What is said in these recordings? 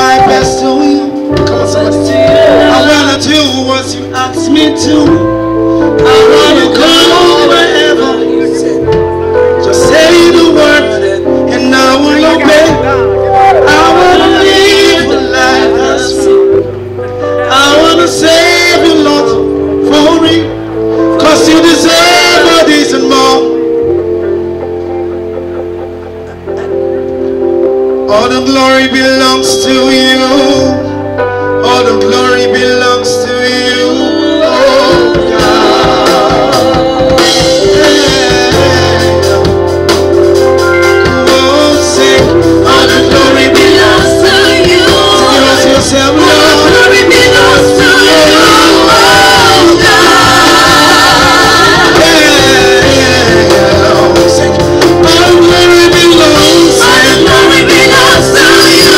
my best to you. Come on, somebody. I wanna do what you ask me to. I wanna go wherever you say. Just say the word and I will obey. I wanna live a life that's free. I wanna save you, Lord, for me. Cause you deserve all this and more. All the glory belongs to you. All the glory belongs to you, oh God. Oh, sing. All the glory belongs to you. Sing it yourself, Lord. All the glory belongs to you, oh God. Sing. All the glory belongs. All the glory belongs to you.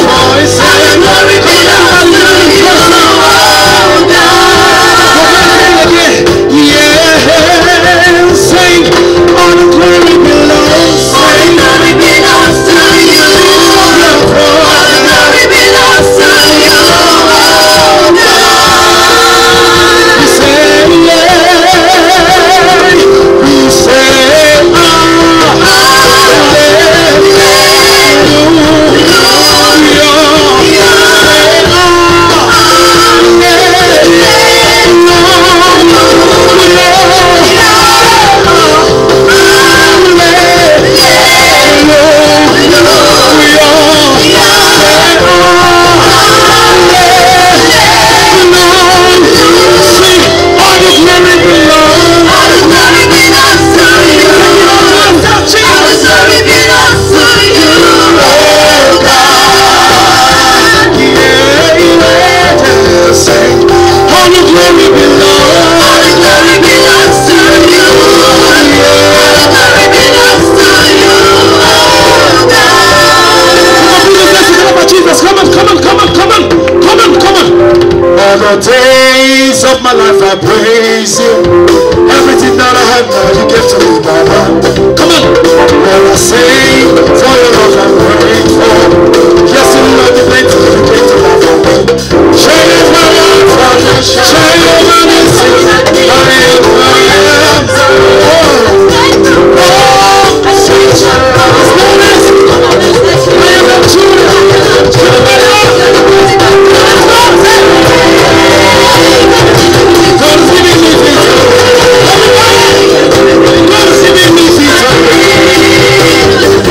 Voice. All the glory belongs to you, oh God. Yeah, sing. All the glory belongs. All the glory belongs to you. All the glory belongs to you, oh God. We say yeah. We say the days of my life I praise you. Everything that I have now you give to me, Baba. Come on. When I sing for your love I'm grateful. Yes, you love the plenty you came to life for me. Shine your light, Father. Shine your mercy. I am. Oh, sing your love. I am a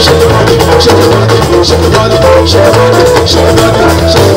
shake your body, shake your body, shake your body, shake your body, shake your body, shake your body, shake